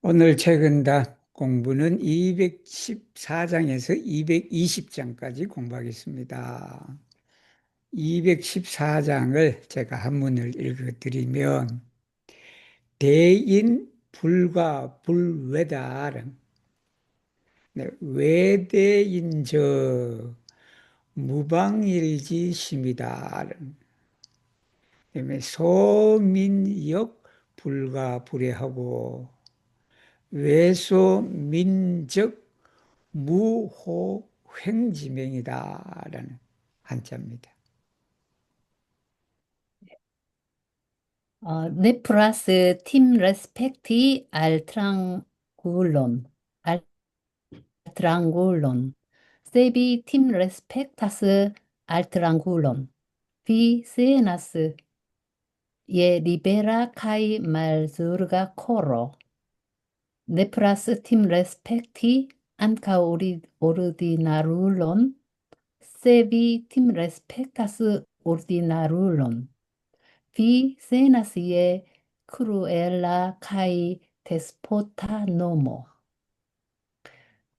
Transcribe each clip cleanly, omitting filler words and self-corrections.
오늘 최근다 공부는 214장에서 220장까지 공부하겠습니다. 214장을 제가 한문을 읽어드리면 대인 불가 불외다. 네, 외대인저 무방일지심이다. 그다음에 소민역 불가 불애하고 외소민적 무호횡지명이다라는 한자입니다. 네프라스 팀 레스펙티 알트랑굴론 세비 팀 레스펙타스 알트랑굴론 비 세나스 예 리베라 카이 말즈르가 코로 네프라스 팀 레스펙티 안카 오르디나룰론 세비 팀 레스펙타스 오르디나룰론 Vi senasie cruella kai despota nomo.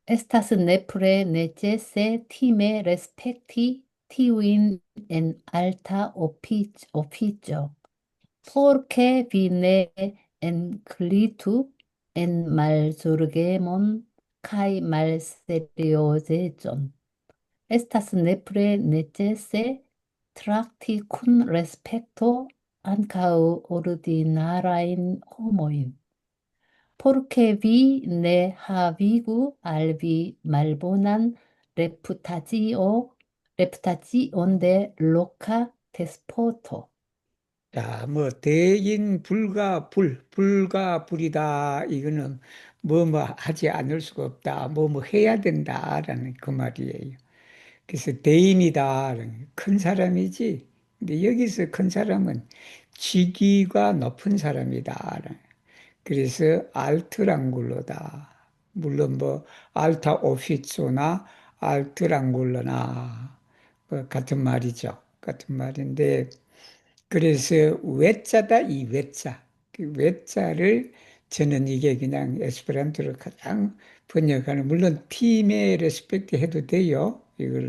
Estas nepre necese time respecti tiuin en alta officio, porque vi ne enclitu en malsurgemon kai malseriosejon. Estas nepre necese trakti kun respekto ankaŭ ordinarajn homojn, porque vi ne havigu al vi malbonan reputacion de loka despoto. 자, 뭐 대인 불가 불이다. 이거는 뭐 하지 않을 수가 없다. 뭐 해야 된다라는 그 말이에요. 그래서 대인이다. 큰 사람이지. 근데 여기서 큰 사람은 직위가 높은 사람이다. 그래서 알트랑굴로다. 물론 뭐 알타 오피츠나 알트랑굴로나 뭐 같은 말이죠. 같은 말인데 그래서 외자다 이 외자. 그 외자를 저는 이게 그냥 에스페란토로 가장 번역하는 물론 팀에 레스펙트 해도 돼요. 이걸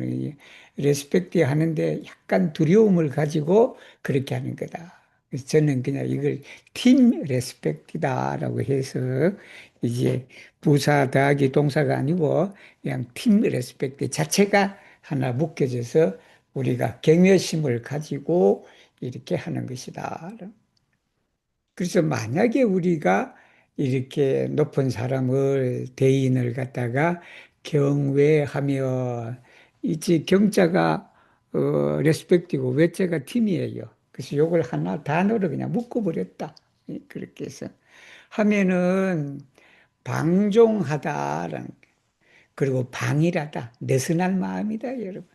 레스펙트 하는데 약간 두려움을 가지고 그렇게 하는 거다. 그래서 저는 그냥 이걸 팀 레스펙트다라고 해서 이제 부사 더하기 동사가 아니고 그냥 팀 레스펙트 자체가 하나 묶여져서 우리가 경외심을 가지고 이렇게 하는 것이다. 그래서 만약에 우리가 이렇게 높은 사람을, 대인을 갖다가 경외하며, 이제 경자가, 레스펙트고 외자가 팀이에요. 그래서 요걸 하나 단어로 그냥 묶어버렸다. 그렇게 해서. 하면은, 방종하다라는, 그리고 방일하다. 느슨한 마음이다, 여러분.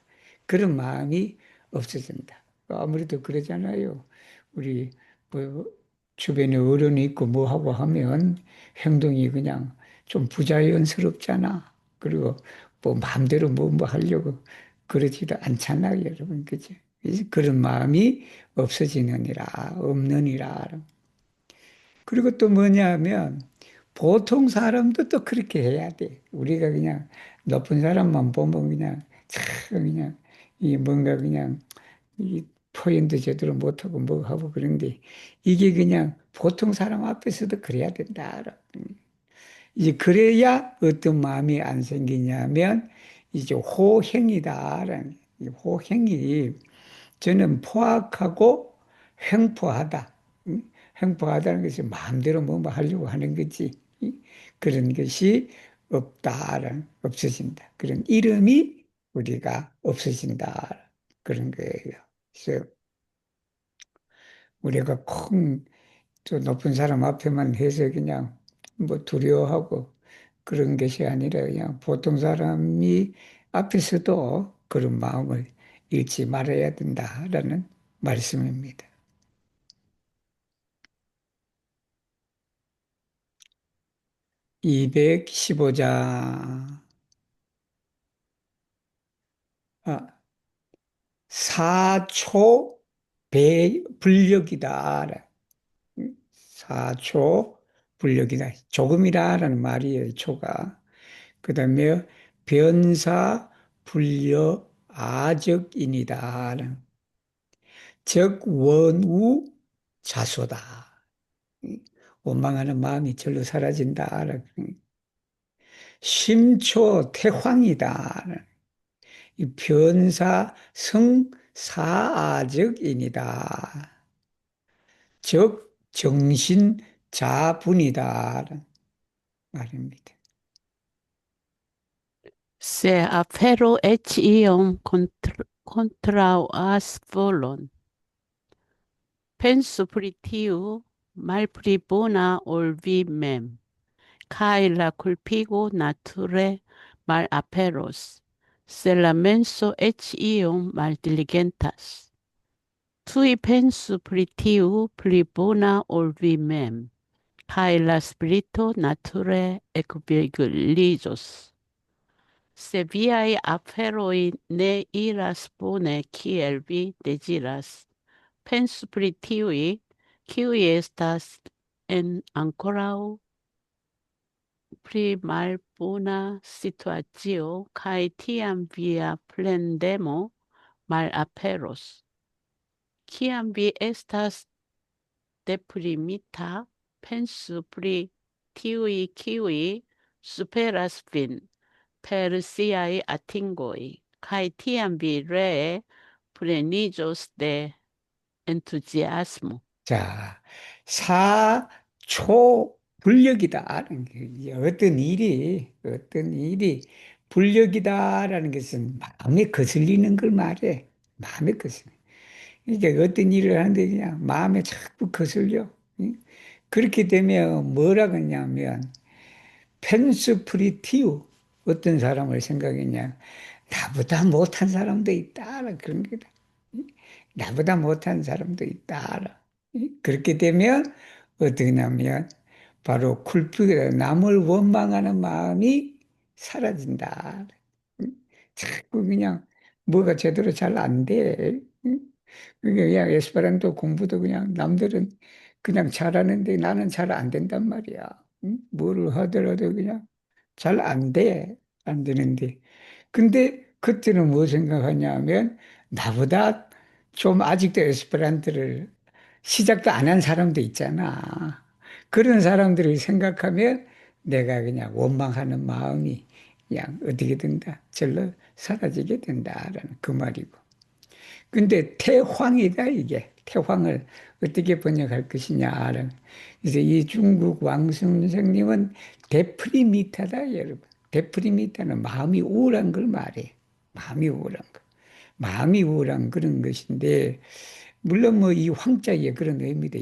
그런 마음이 없어진다. 아무래도 그러잖아요. 우리 뭐 주변에 어른이 있고 뭐 하고 하면 행동이 그냥 좀 부자연스럽잖아. 그리고 뭐 마음대로 뭐 하려고 그러지도 않잖아, 여러분. 그죠? 그래서 그런 마음이 없어지느니라, 없느니라. 그리고 또 뭐냐면 보통 사람도 또 그렇게 해야 돼. 우리가 그냥 높은 사람만 보면 그냥 참 그냥 이 뭔가 그냥 이 표현도 제대로 못하고 뭐 하고 그런데 이게 그냥 보통 사람 앞에서도 그래야 된다. 이제 그래야 어떤 마음이 안 생기냐면 이제 호행이다라는 이 호행이 저는 포악하고 횡포하다. 횡포하다는 것이 마음대로 뭐 하려고 하는 거지. 그런 것이 없다라는, 없어진다. 그런 이름이 우리가 없어진다. 그런 거예요. 그래서 우리가 큰, 저 높은 사람 앞에만 해서 그냥 뭐 두려워하고 그런 것이 아니라 그냥 보통 사람이 앞에서도 그런 마음을 잃지 말아야 된다라는 말씀입니다. 215장. 사초 불력이다. 사초 불력이다. 조금이라는 말이에요, 초가. 그 다음에 변사 불려 아적인이다. 적 원우 자소다. 원망하는 마음이 절로 사라진다. 심초 태황이다. 이 변사 성사아적인이다. 적 정신 자분이다. 말입니다. Se afero etiam contrauas volon, pensu pritiu malplibona ol vi mem, cae la culpigo nature mal aperos, se la menso etiam mal diligentas. Tui pensu pritiu plibona ol vi mem, cae la spirito nature equvigilijos. Se viae aferoi ne iras bone kiel vi deziras, pensu pri tiui, kiui estas en ancorau pri malbona situatio, cae tiam via plendemo malaperos. Ciam vi estas deprimita, pensu pri tiui kiui superas vin, per siae atingoi, cae tiam vi ree plenigios de entusiasmo. 자, 사초 불력이다라는 게 어떤 일이 불력이다라는 것은 마음에 거슬리는 걸 말해. 마음에 거슬려. 그러니까 어떤 일을 하는데 그냥 마음에 자꾸 거슬려. 응? 그렇게 되면 뭐라 그러냐면 펜스프리티우 어떤 사람을 생각했냐. 나보다 못한 사람도 있다. 그런 거다. 나보다 못한 사람도 있다. 그렇게 되면 어떻게 하냐면 바로 쿨프가 남을 원망하는 마음이 사라진다. 자꾸 그냥 뭐가 제대로 잘 안 돼. 그게 그냥 에스페란토 공부도 그냥 남들은 그냥 잘하는데 나는 잘 안 된단 말이야. 뭐를 하더라도 그냥 잘 안 돼. 안 되는데. 근데 그때는 뭐 생각하냐면 나보다 좀 아직도 에스페란토를 시작도 안 한 사람도 있잖아. 그런 사람들을 생각하면 내가 그냥 원망하는 마음이 그냥 어떻게 된다. 절로 사라지게 된다라는 그 말이고. 근데 태황이다, 이게. 태황을 어떻게 번역할 것이냐라는. 그래서 이 중국 왕승 선생님은 데프리미타다, 여러분. 데프리미타는 마음이 우울한 걸 말해. 마음이 우울한 거. 마음이 우울한 그런 것인데, 물론 뭐 이 황자에 그런 의미도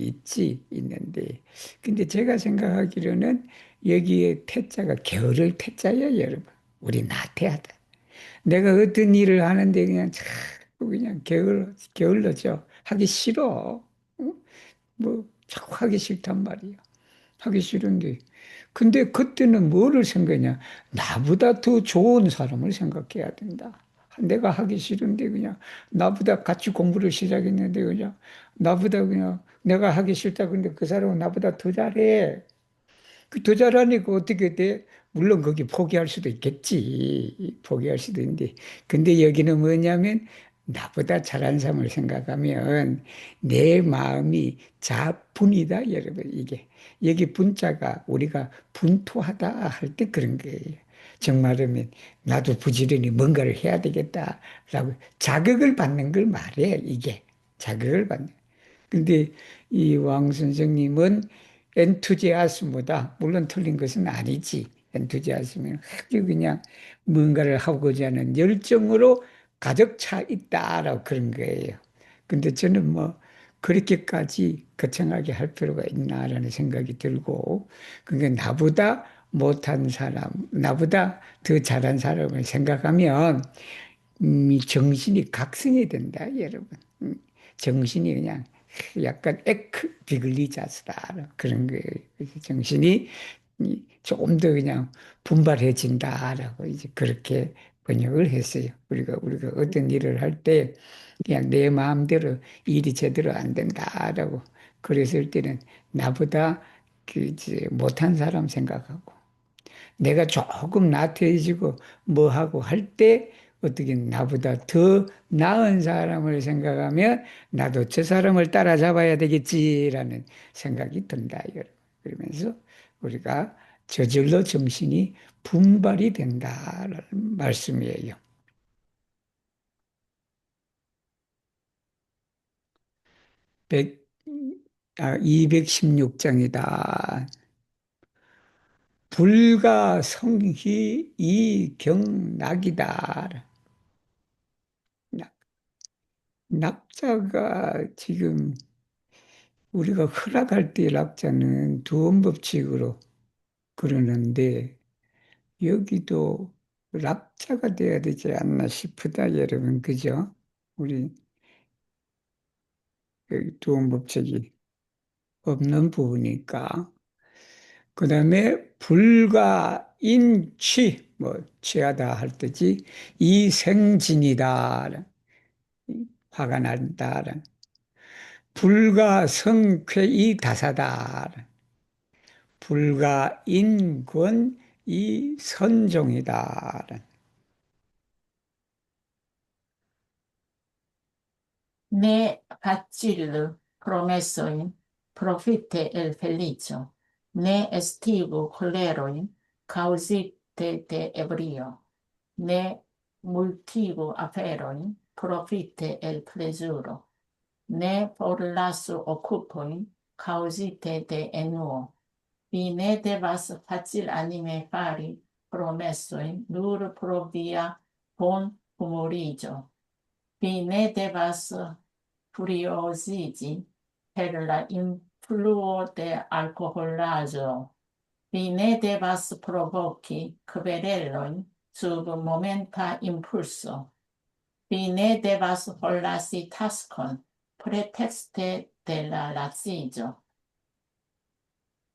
있는데, 근데 제가 생각하기로는 여기에 태자가 게으를 태자야, 여러분. 우리 나태하다. 내가 어떤 일을 하는데 그냥 자꾸 그냥 게을러져. 하기 싫어. 응? 뭐, 자꾸 하기 싫단 말이야. 하기 싫은데. 근데 그때는 뭐를 생각하냐? 나보다 더 좋은 사람을 생각해야 된다. 내가 하기 싫은데 그냥 나보다 같이 공부를 시작했는데 그냥 나보다 그냥 내가 하기 싫다. 근데 그 사람은 나보다 더 잘해. 그 더 잘하니까 어떻게 돼? 물론 거기 포기할 수도 있겠지. 포기할 수도 있는데. 근데 여기는 뭐냐면 나보다 잘한 사람을 생각하면 내 마음이 자분이다, 여러분, 이게. 여기 분자가 우리가 분투하다 할 때 그런 거예요. 정말이면 나도 부지런히 뭔가를 해야 되겠다라고 자극을 받는 걸 말해, 이게. 자극을 받는. 근데 이 왕 선생님은 엔투지아스보다, 물론 틀린 것은 아니지. 엔투지아스면 아주 그냥 뭔가를 하고자 하는 열정으로 가득 차 있다라고 그런 거예요. 근데 저는 뭐 그렇게까지 거창하게 할 필요가 있나라는 생각이 들고, 그게 나보다 못한 사람, 나보다 더 잘한 사람을 생각하면 이 정신이 각성이 된다, 여러분. 정신이 그냥 약간 에크 비글리자스다 그런 거예요. 그래서 정신이 조금 더 그냥 분발해진다라고 이제 그렇게 번역을 했어요. 우리가 어떤 일을 할 때 그냥 내 마음대로 일이 제대로 안 된다라고 그랬을 때는 나보다 이제 못한 사람 생각하고 내가 조금 나태해지고 뭐 하고 할 때 어떻게 나보다 더 나은 사람을 생각하면 나도 저 사람을 따라잡아야 되겠지라는 생각이 든다. 여러분. 그러면서 우리가 저절로 정신이 분발이 된다라는 말씀이에요. 216장이다. 불가성희 이경락이다. 낙자가 지금 우리가 허락할 때 낙자는 두음법칙으로 그러는데 여기도 낙자가 돼야 되지 않나 싶다 여러분 그죠? 우리 여기 두음법칙이 없는 부분이니까 그 다음에 불가인취 뭐 취하다 할 때지 이생진이다 화가 난다 불가성쾌이 다사다 불가인권 이 선종이다. Ne facillo promesso profite el felicio, ne estivo coleroi causite de ebrio, ne multivo aferoi profite el plesuro, ne por lasso occupoi causite de enuo, vi ne devas facil anime fari promessoi nur pro via bon humorigio, vi ne devas furiosigi per la influo de alcoholaggio. Vi ne devas provoci quereloi sub momenta impulso. Vi ne devas forlasi taskon pretexte de la lasigio.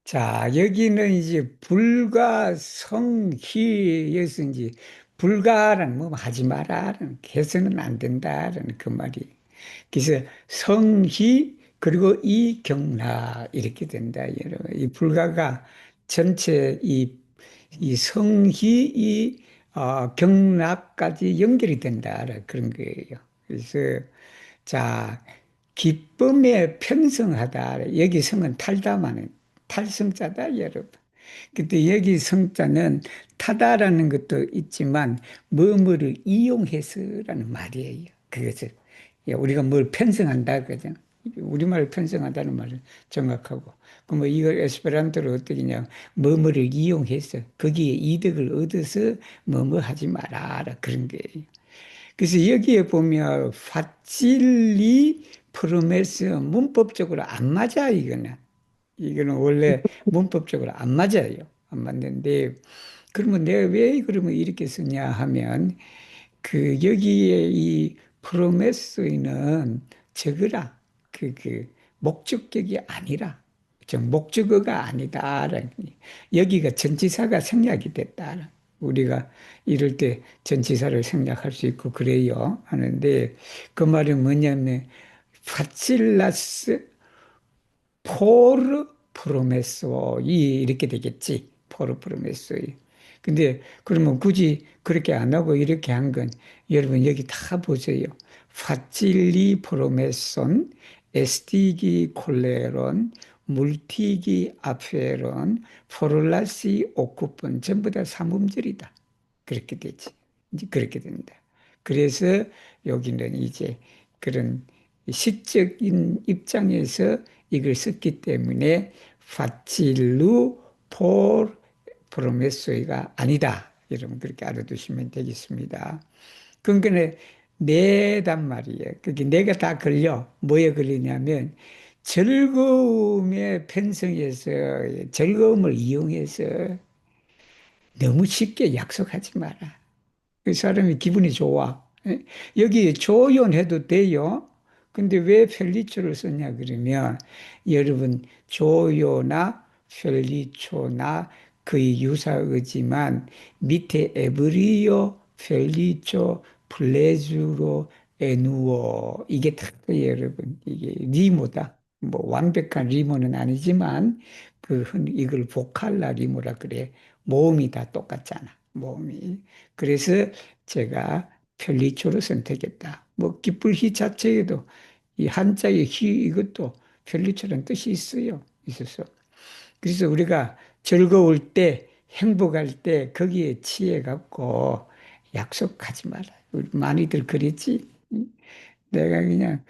자, 여기는 이제 불가성희, 여기서 이제 불가라는 뭐 하지 마라는, 해서는 안 된다라는 그 말이. 그래서 성희, 그리고 이경락, 이렇게 된다, 여러분. 이 불가가 전체 이 성희, 경락까지 연결이 된다, 그런 거예요. 그래서 자, 기쁨에 편성하다. 여기 성은 탈다마는 탈성자다, 여러분. 근데 여기 성자는 타다라는 것도 있지만 뭐뭐를 이용해서라는 말이에요. 그것을 우리가 뭘 편성한다 그죠? 우리말 편성한다는 말은 정확하고. 그럼 이걸 에스페란토로 어떻게 냐 뭐뭐를 이용해서 거기에 이득을 얻어서 뭐뭐 하지 마라 그런 거예요. 그래서 여기에 보면 파찔리 프로메스 문법적으로 안 맞아 이거는. 이거는 원래 문법적으로 안 맞아요. 안 맞는데 그러면 내가 왜 그러면 이렇게 쓰냐 하면 그 여기에 이 프로메스는 적으라 그 목적격이 아니라 좀 목적어가 아니다. 여기가 전치사가 생략이 됐다. 우리가 이럴 때 전치사를 생략할 수 있고 그래요 하는데 그 말은 뭐냐면 파칠라스 포르 프로메소 이렇게 되겠지. 포르 프로메소이. 근데 그러면 굳이 그렇게 안 하고 이렇게 한 건 여러분 여기 다 보세요. 파찔리 프로메손, 에스티기 콜레론, 물티기 아페론, 포를라시 오쿠폰 전부 다 삼음절이다. 그렇게 되지. 이제 그렇게 된다. 그래서 여기는 이제 그런 시적인 입장에서 이걸 썼기 때문에 파칠루 폴 프로메소이가 아니다. 여러분 그렇게 알아두시면 되겠습니다. 그러니까 내단 말이에요. 그게 내가 다 걸려. 뭐에 걸리냐면 즐거움의 편성에서 즐거움을 이용해서 너무 쉽게 약속하지 마라. 그 사람이 기분이 좋아. 예? 여기 조연해도 돼요. 근데 왜 펠리초를 썼냐 그러면 여러분 조요나 펠리초나 거의 유사하지만 밑에 에브리오, 펠리초, 플레주로, 에누오 이게 다 여러분 이게 니모다. 뭐 완벽한 리모는 아니지만 이걸 보칼라 리모라 그래. 모음이 다 똑같잖아. 모음이. 그래서 제가 편리초를 선택했다. 뭐 기쁠 희 자체에도 이 한자의 희 이것도 편리초라는 뜻이 있어요. 있어서. 그래서 우리가 즐거울 때, 행복할 때 거기에 취해 갖고 약속하지 마라. 우리 많이들 그랬지. 내가 그냥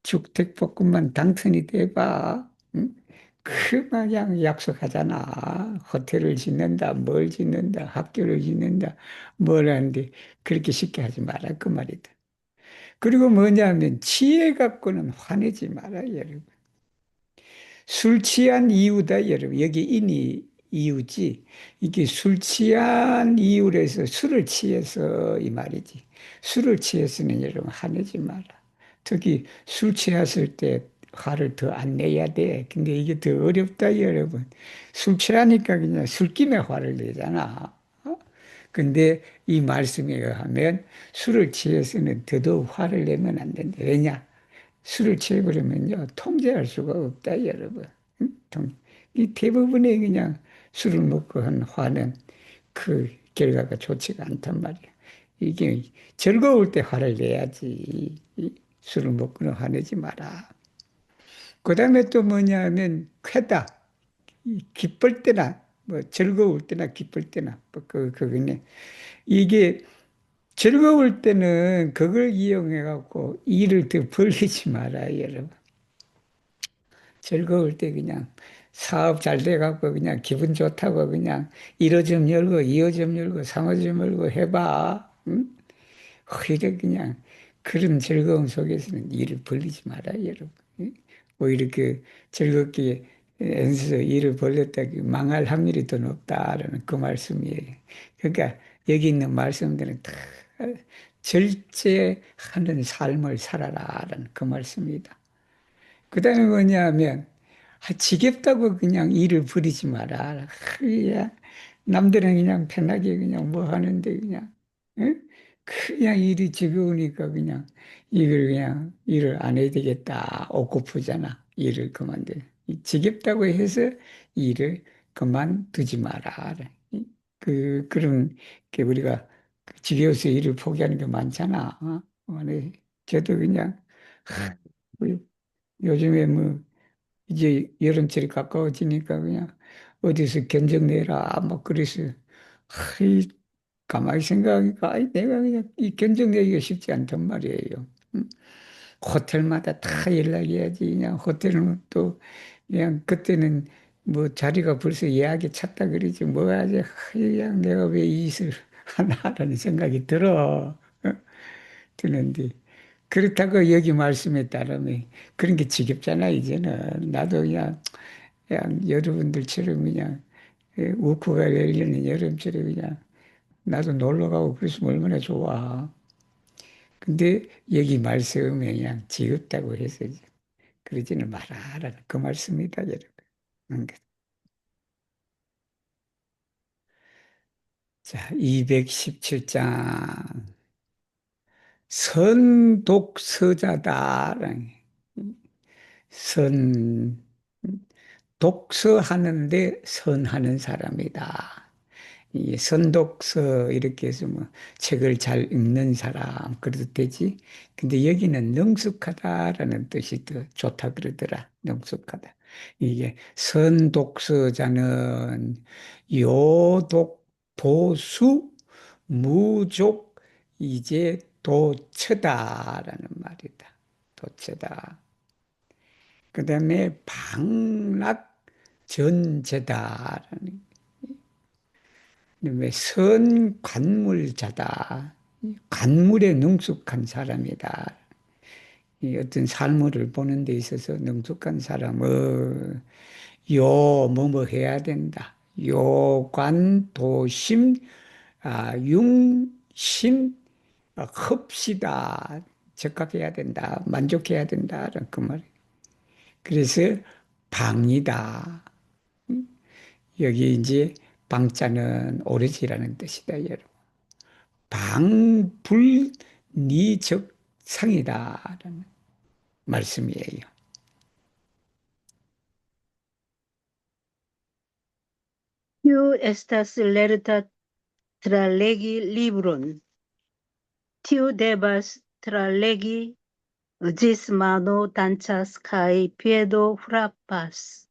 주택복권만 당선이 돼봐. 응? 그 마냥 약속하잖아. 호텔을 짓는다, 뭘 짓는다, 학교를 짓는다, 뭘 하는데 그렇게 쉽게 하지 마라. 그 말이다. 그리고 뭐냐면 취해 갖고는 화내지 마라, 여러분. 술 취한 이유다, 여러분. 여기 인이 이유지. 이게 술 취한 이유로 해서 술을 취해서 이 말이지. 술을 취해서는 여러분 화내지 마라. 특히 술 취했을 때 화를 더 안 내야 돼. 근데 이게 더 어렵다, 여러분. 술 취하니까 그냥 술김에 화를 내잖아. 어? 근데 이 말씀에 의하면 술을 취해서는 더더욱 화를 내면 안 된다. 왜냐? 술을 취해버리면요, 통제할 수가 없다, 여러분. 응? 이 대부분의 그냥 술을 먹고 한 화는 그 결과가 좋지가 않단 말이야. 이게 즐거울 때 화를 내야지. 이 술을 먹고는 화내지 마라. 그 다음에 또 뭐냐 하면 쾌다. 이 기쁠 때나, 뭐 즐거울 때나 기쁠 때나, 그거네. 이게 즐거울 때는 그걸 이용해갖고 일을 더 벌리지 마라, 여러분. 즐거울 때 그냥 사업 잘 돼갖고 그냥 기분 좋다고 그냥 1호점 열고 2호점 열고 3호점 열고 해봐. 응? 오히려 그냥 그런 즐거움 속에서는 일을 벌리지 마라, 여러분. 응? 오히려 그 즐겁게 애써서 일을 벌렸다기 망할 확률이 더 높다라는 그 말씀이에요. 그러니까 여기 있는 말씀들은 다 절제하는 삶을 살아라라는 그 말씀입니다. 그 다음에 뭐냐면, 지겹다고 그냥 일을 부리지 마라. 그냥, 남들은 그냥 편하게 그냥 뭐 하는데 그냥, 응? 그냥 일이 지겨우니까 그냥 이걸 그냥 일을 안 해야 되겠다. 억고프잖아. 일을 그만둬. 지겹다고 해서 일을 그만두지 마라. 그런, 게 우리가 지겨워서 일을 포기하는 게 많잖아. 저도 그냥, 뭐 요즘에 뭐 이제 여름철이 가까워지니까 그냥 어디서 견적 내라 막 그래서 하이 가만히 생각하니까 아이 내가 그냥 이 견적 내기가 쉽지 않단 말이에요. 음. 호텔마다 다 연락해야지. 그냥 호텔은 또 그냥 그때는 뭐 자리가 벌써 예약이 찼다 그러지 뭐 하지. 그냥 내가 왜 이 짓을 하나라는 생각이 들어. 드는데 그렇다고 여기 말씀에 따르면 그런 게 지겹잖아 이제는. 나도 그냥 여러분들처럼 그냥 우쿠가 열리는 여름철에 그냥 나도 놀러 가고 그랬으면 얼마나 좋아. 근데 여기 말씀에 그냥 지겹다고 해서 그러지는 마라라는 그 말씀이다, 여러분. 자, 217장. 선독서자다라는 선, 독서하는데 선하는 사람이다. 이 선독서 이렇게 해서 뭐 책을 잘 읽는 사람 그래도 되지. 근데 여기는 능숙하다라는 뜻이 더 좋다 그러더라. 능숙하다. 이게 선독서자는 요독 도수 무족 이제 도처다라는 말이다. 도처다. 그 다음에 방락 전제다라는 왜 선관물자다. 관물에 능숙한 사람이다. 이 어떤 삶을 보는 데 있어서 능숙한 사람은 뭐뭐 해야 된다. 요관, 도심, 융심, 흡시다. 적합해야 된다. 만족해야 된다. 그 말. 그래서 방이다. 여기 이제 방자는 오르지라는 뜻이다, 여러분. 방불니적상이다라는 말씀이에요. Kiu estas lerta tralegi libron? Tiu devas tralegi ĝis mano dancas kaj piedo frapas.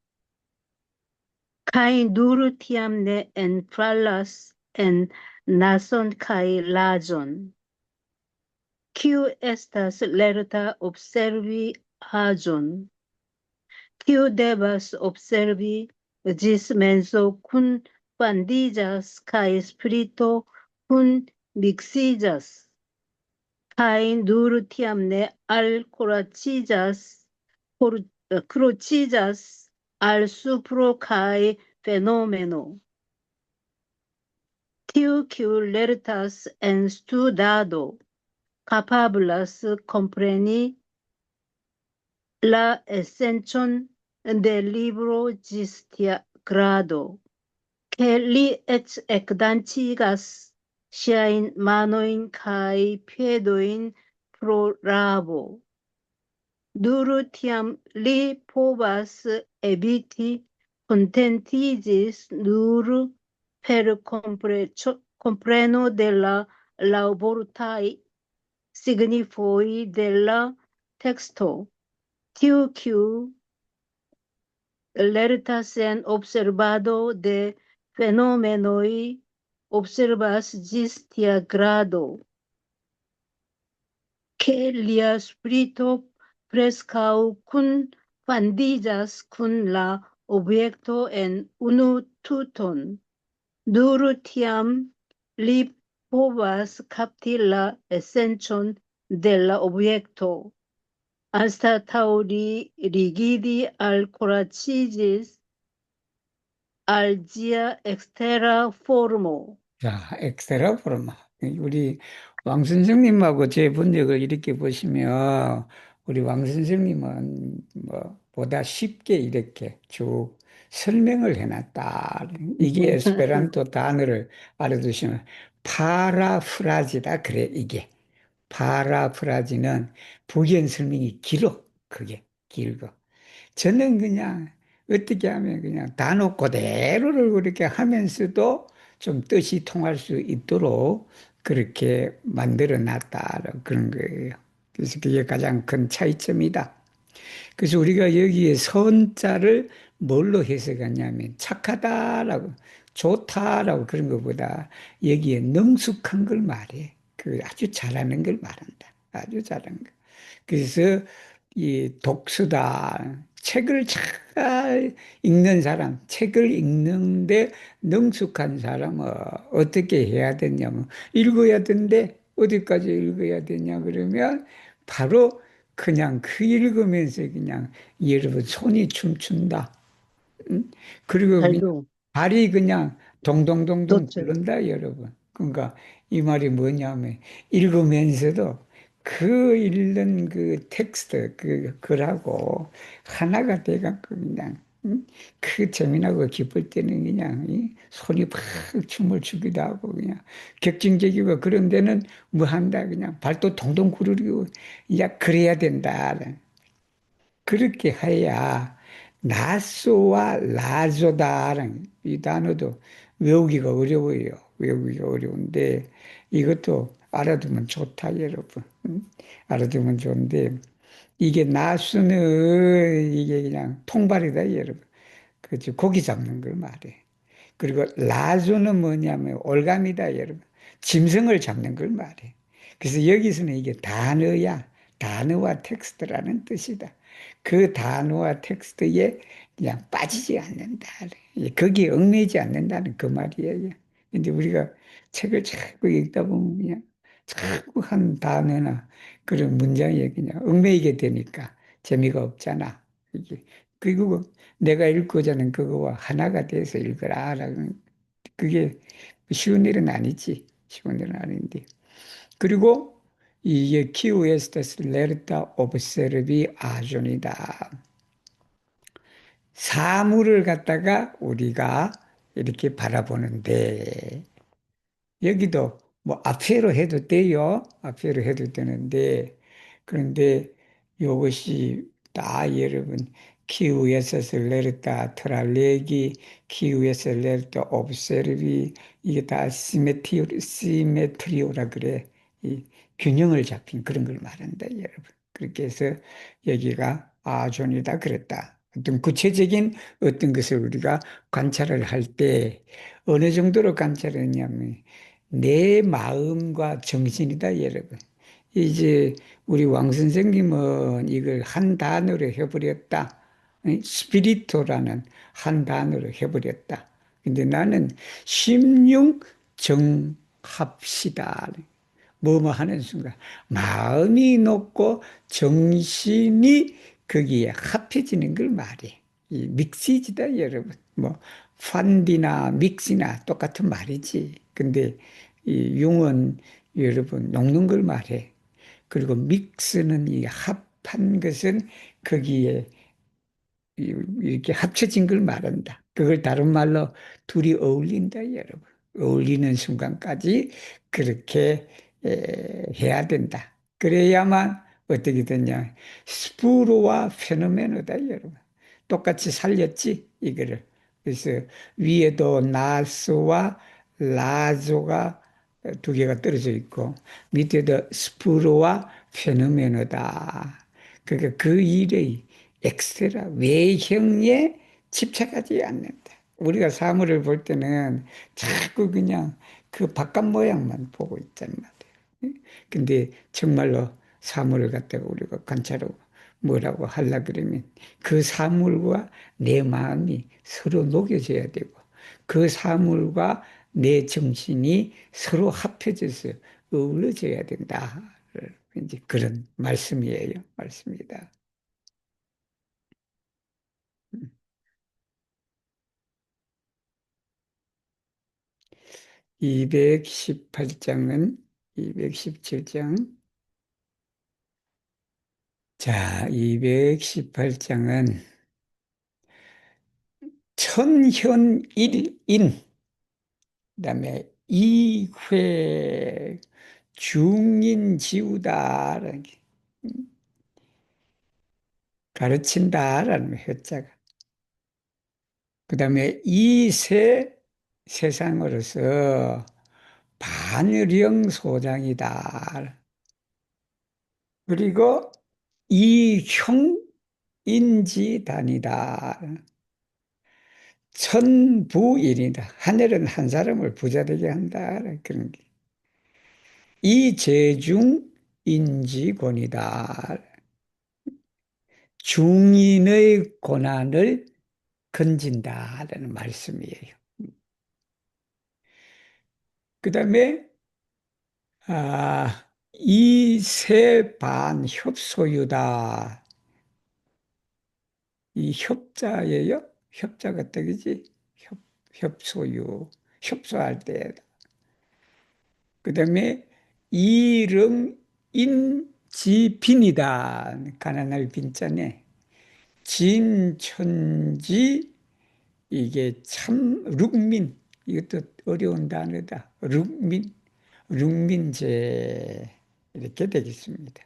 Kaj nur tiam ne enfalas en nason kaj laĝon. Kiu estas lerta observi aĝon? Kiu devas observi ĝis menso kunfandiĝas kaj sprito kunmiksiĝas, kaj nur tiam ne kroĉiĝas al supro kaj fenomeno. Tiu, kiu lertas en studado, kapablas kompreni la esencon de libro ĝis tia grado, ke li eĉ ekdancigas ŝiajn manojn kaj piedojn pro ravo. Nur tiam li povas eviti kontentiĝis nur per kompreno de la laŭvortaj signifoj de la teksto. Tiu, kiu lertas en observado de fenomenoj, observas ĝis tia grado, ke lia sprito preskaŭ kunfandiĝas kun la objekto en unu tuton. Nur tiam li povas kapti la esencon de la objekto, anstataŭ rigidi al kuraciĝis al ĝia ekstera formo. 자, 엑스트라 포르마. 우리 왕 선생님하고 제 번역을 이렇게 보시면 우리 왕 선생님은 뭐 보다 쉽게 이렇게 쭉 설명을 해놨다. 이게 에스페란토 단어를 알아두시면 파라프라지다 그래 이게. 파라프라지는 부연 설명이 길어. 그게 길고. 저는 그냥 어떻게 하면 그냥 단어 그대로를 그렇게 하면서도 좀 뜻이 통할 수 있도록 그렇게 만들어 놨다. 그런 거예요. 그래서 그게 가장 큰 차이점이다. 그래서 우리가 여기에 선자를 뭘로 해석하냐면 착하다라고, 좋다라고 그런 것보다 여기에 능숙한 걸 말해. 그 아주 잘하는 걸 말한다. 아주 잘하는 거. 그래서 이 독서다. 책을 잘 읽는 사람, 책을 읽는데 능숙한 사람은 어떻게 해야 되냐면 읽어야 되는데 어디까지 읽어야 되냐 그러면 바로 그냥 그 읽으면서 그냥 여러분 손이 춤춘다. 응? 그리고 그냥 발도 발이 그냥 동동동동 뒀죠. 구른다 여러분. 그러니까 이 말이 뭐냐면 읽으면서도 그 읽는 그 텍스트 그 글하고 하나가 돼갖고 그냥 응? 그 재미나고 기쁠 때는 그냥 손이 팍 춤을 추기도 하고 그냥 격정적이고 그런 데는 뭐 한다 그냥 발도 동동 구르고 야 그래야 된다. 그렇게 해야 나소와 라조다라는 이 단어도 외우기가 어려워요. 외우기가 어려운데 이것도 알아두면 좋다, 여러분. 알아두면 좋은데 이게 나수는 이게 그냥 통발이다, 여러분. 그죠? 고기 잡는 걸 말해. 그리고 라조는 뭐냐면 올감이다, 여러분. 짐승을 잡는 걸 말해. 그래서 여기서는 이게 단어야. 단어와 텍스트라는 뜻이다. 그 단어와 텍스트에 그냥 빠지지 않는다. 거기에 얽매이지 않는다는 그 말이에요. 근데 우리가 책을 자꾸 읽다 보면 그냥 자꾸 한 단어나 그런 문장에 그냥 얽매이게 되니까 재미가 없잖아. 이게. 그리고 내가 읽고자 하는 그거와 하나가 돼서 읽어라. 라는 그게 쉬운 일은 아니지. 쉬운 일은 아닌데. 그리고 이게 키우에스테스 레르타 오브세르비 아존이다. 사물을 갖다가 우리가 이렇게 바라보는데 여기도 뭐 앞뒤로 해도 돼요. 앞뒤로 해도 되는데 그런데 이것이 다 여러분 키우에서 lerta 트랄레기, 키우에서 lerta 옵세르비, 이게 다 시메트리오라 그래. 이 균형을 잡힌 그런 걸 말한다, 여러분. 그렇게 해서 여기가 존이다 그랬다. 어떤 구체적인 어떤 것을 우리가 관찰을 할 때 어느 정도로 관찰했냐면 내 마음과 정신이다, 여러분. 이제 우리 왕 선생님은 이걸 한 단어로 해버렸다. 스피리토라는 한 단어로 해버렸다. 근데 나는 심융정합시다. 뭐뭐 하는 순간 마음이 높고 정신이 거기에 합해지는 걸 말해. 이 믹시지다, 여러분. 뭐 판디나 믹시나 똑같은 말이지. 근데 이 융은 여러분 녹는 걸 말해. 그리고 믹스는 이 합한 것은 거기에 이렇게 합쳐진 걸 말한다. 그걸 다른 말로 둘이 어울린다, 여러분. 어울리는 순간까지 그렇게 해야 된다. 그래야만 어떻게 되냐. 스푸르와 페노메노다, 여러분. 똑같이 살렸지, 이거를. 그래서 위에도 나스와 라조가 두 개가 떨어져 있고, 밑에도 스푸르와 페노메노다. 그러니까 그 일의 엑스트라 외형에 집착하지 않는다. 우리가 사물을 볼 때는 자꾸 그냥 그 바깥 모양만 보고 있단 말이에요. 근데 정말로 사물을 갖다가 우리가 관찰하고 뭐라고 하려 그러면 그 사물과 내 마음이 서로 녹여져야 되고 그 사물과 내 정신이 서로 합해져서 어우러져야 된다. 이제 그런 말씀이에요. 말씀입니다. 218장은 217장. 자, 218장은 천현일인, 그다음에 이회 중인지우다라는 게 가르친다라는 회자가. 그다음에 이세 세상으로서 반유령 소장이다. 그리고 이형인지단이다. 천부일이다. 하늘은 한 사람을 부자 되게 한다. 그런 게. 이재중 인지권이다. 중인의 고난을 건진다라는 말씀이에요. 그 다음에 이세반 협소유다. 이 협자예요. 협자가 떡이지. 협소유. 협소할 때. 그 다음에 이릉인지빈이다. 가난할 빈자네. 진천지 이게 참 룩민. 이것도 어려운 단어다. 룩민제 이렇게 되겠습니다.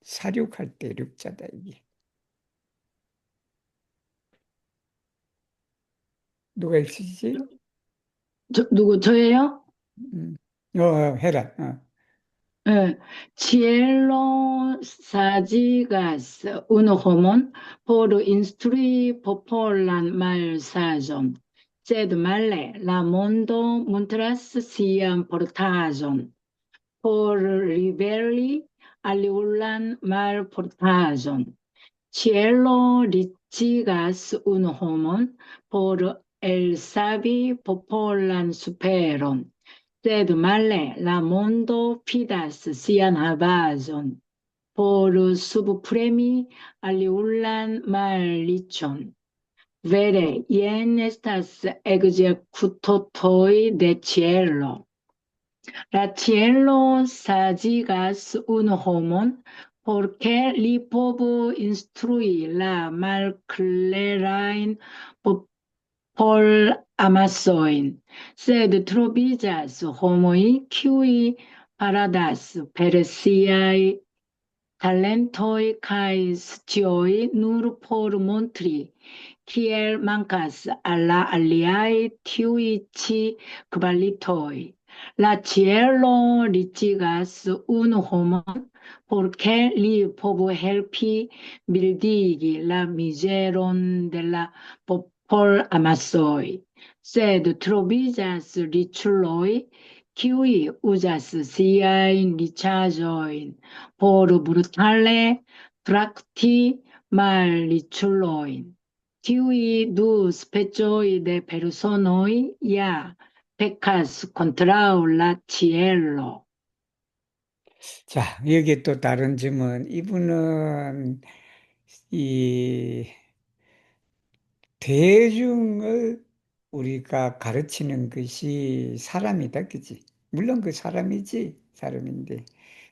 사륙할 때 룩자다 이게. 누가 읽으시지? 저예요? 해라. 예. Cielo sagigas un homon por instrui popolan malsagion, sed male la mondo montras sian portagion, por ribelli aliulan malportagion. Cielo litigas un homon por elsavi popolan superon, sed male la mondo fidas sian havaĵon, por subpremi aliulan malriĉon. Vere, jen estas ekzekutotoj de ĉielo. La cielo sagigas un homon, por que li povu instrui la malklerajn por amasoin, sed troviĝas homoj, kiuj paradas per siaj talentoi kai scioi nur por montri, kiel mancas alla aliai tiui kvalitoi. La cielo litigas unu homon, porque li povu helpi bildigi la miseron de la popol amasoi. Sed troviĝas riĉuloj, kiuj uzas siajn riĉaĵojn por brutale trakti malriĉulojn. Tiuj du specoj de personoj ja pekas kontraŭ la cielo. 자, 여기 또 다른 점은 이분은 이 대중을 우리가 가르치는 것이 사람이다, 그지? 물론 그 사람이지, 사람인데.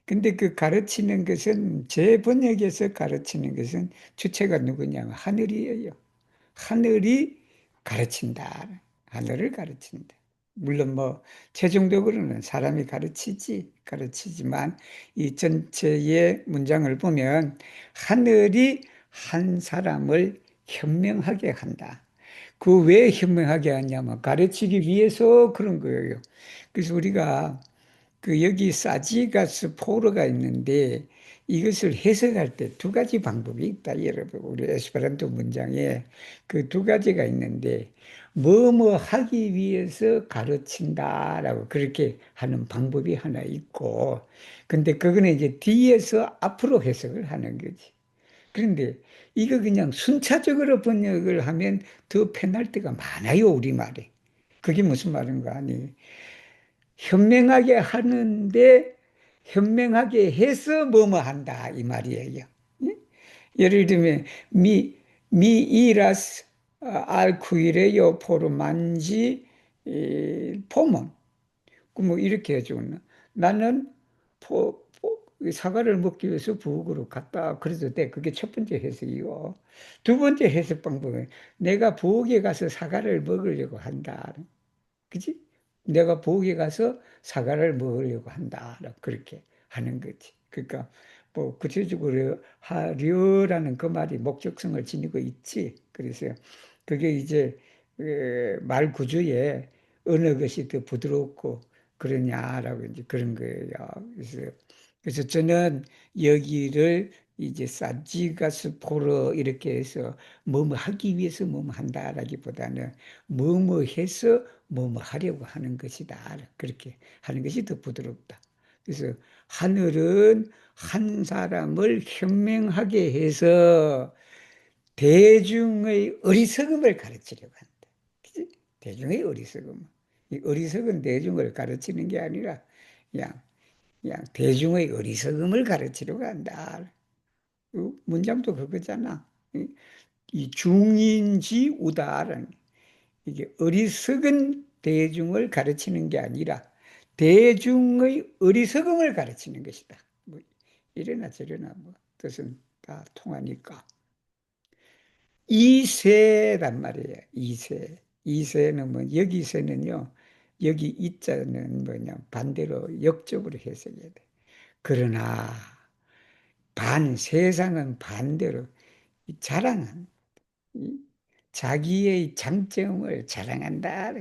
근데 그 가르치는 것은, 제 번역에서 가르치는 것은 주체가 누구냐면 하늘이에요. 하늘이 가르친다. 하늘을 가르친다. 물론 뭐 최종적으로는 사람이 가르치지만 이 전체의 문장을 보면 하늘이 한 사람을 현명하게 한다. 그 왜 현명하게 하냐면 가르치기 위해서 그런 거예요. 그래서 우리가 그 여기 사지가스 포로가 있는데 이것을 해석할 때 두 가지 방법이 있다, 여러분. 우리 에스페란토 문장에 그 두 가지가 있는데 뭐뭐 하기 위해서 가르친다라고 그렇게 하는 방법이 하나 있고, 근데 그거는 이제 뒤에서 앞으로 해석을 하는 거지. 그런데 이거 그냥 순차적으로 번역을 하면 더 편할 때가 많아요, 우리말에. 그게 무슨 말인가 하니 현명하게 하는데 현명하게 해서 뭐뭐 한다 이 말이에요. 예? 예를 들면 미 이라스 알쿠이레요 포르만지 포몬 뭐 이렇게 해주는 나는 사과를 먹기 위해서 부엌으로 갔다 그래도 돼. 그게 첫 번째 해석이고 두 번째 해석 방법은 내가 부엌에 가서 사과를 먹으려고 한다. 그지? 내가 부엌에 가서 사과를 먹으려고 한다. 그렇게 하는 거지. 그러니까 뭐 구체적으로 하려라는 그 말이 목적성을 지니고 있지. 그래서 그게 이제 말 구조에 어느 것이 더 부드럽고 그러냐라고 이제 그런 거예요. 그래서 저는 여기를 이제 사지가스포로 이렇게 해서 뭐뭐 하기 위해서 뭐뭐 한다라기보다는 뭐뭐 해서 뭐뭐 하려고 하는 것이다. 그렇게 하는 것이 더 부드럽다. 그래서 하늘은 한 사람을 현명하게 해서 대중의 어리석음을 가르치려고 한다. 그치? 대중의 어리석음. 이 어리석은 대중을 가르치는 게 아니라 그냥 대중의 어리석음을 가르치려고 한다. 문장도 그거잖아. 이 중인지 우다라는 이게 어리석은 대중을 가르치는 게 아니라 대중의 어리석음을 가르치는 것이다. 뭐 이래나 저래나 뭐 뜻은 다 통하니까. 이세란 말이에요. 이세. 이세는 뭐 여기세는요. 여기 이자는 뭐냐 반대로 역적으로 해석해야 돼. 그러나 세상은 반대로 자랑한 자기의 장점을 자랑한다.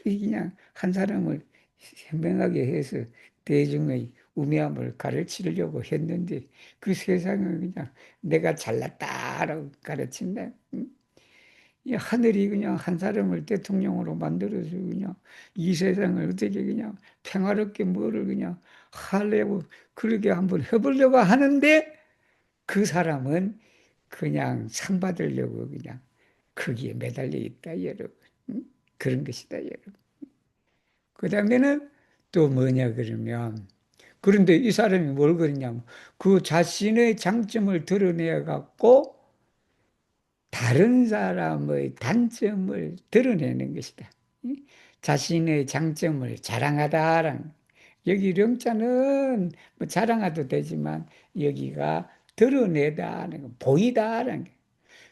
그냥 한 사람을 현명하게 해서 대중의 우매함을 가르치려고 했는데 그 세상은 그냥 내가 잘났다라고 가르친다. 이 하늘이 그냥 한 사람을 대통령으로 만들어서 그냥 이 세상을 어떻게 그냥 평화롭게 뭐를 그냥 하려고 그렇게 한번 해보려고 하는데 그 사람은 그냥 상 받으려고 그냥 거기에 매달려 있다, 여러분. 그런 것이다, 여러분. 그 다음에는 또 뭐냐, 그러면. 그런데 이 사람이 뭘 그러냐면, 그 자신의 장점을 드러내갖고, 다른 사람의 단점을 드러내는 것이다. 자신의 장점을 자랑하다라는. 여기 령자는 뭐 자랑해도 되지만, 여기가 드러내다는 거, 보이다라는 게.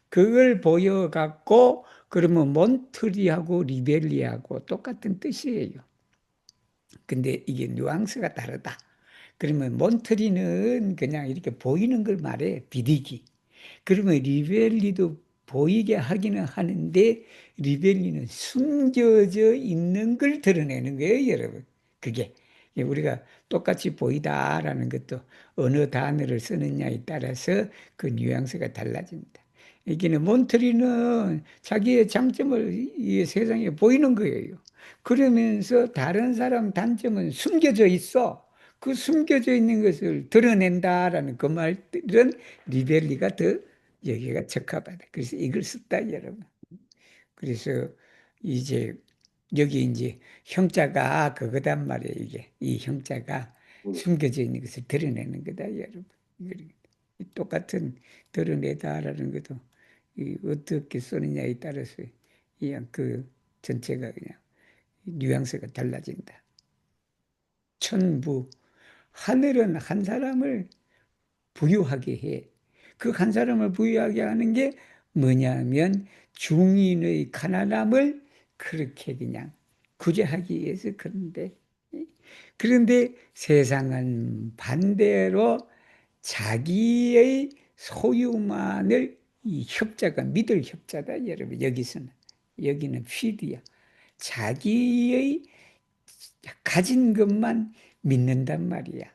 그걸 보여갖고 그러면 몬트리하고 리벨리하고 똑같은 뜻이에요. 근데 이게 뉘앙스가 다르다. 그러면 몬트리는 그냥 이렇게 보이는 걸 말해, 비디기. 그러면 리벨리도 보이게 하기는 하는데 리벨리는 숨겨져 있는 걸 드러내는 거예요, 여러분. 그게 우리가 똑같이 보이다라는 것도 어느 단어를 쓰느냐에 따라서 그 뉘앙스가 달라진다. 이게는 몬트리는 자기의 장점을 이 세상에 보이는 거예요. 그러면서 다른 사람 단점은 숨겨져 있어. 그 숨겨져 있는 것을 드러낸다라는 그 말들은 리벨리가 더 여기가 적합하다. 그래서 이걸 썼다, 여러분. 그래서 이제 여기 이제 형자가 그거단 말이에요, 이게. 이 형자가 숨겨져 있는 것을 드러내는 거다, 여러분. 똑같은 드러내다라는 것도 어떻게 쓰느냐에 따라서 그냥 그 전체가 그냥 뉘앙스가 달라진다. 천부. 하늘은 한 사람을 부유하게 해. 그 한 사람을 부유하게 하는 게 뭐냐면 중인의 가난함을 그렇게 그냥 구제하기 위해서 그런데 세상은 반대로 자기의 소유만을 이 협자가 믿을 협자다, 여러분. 여기는 필이야. 자기의 가진 것만 믿는단 말이야.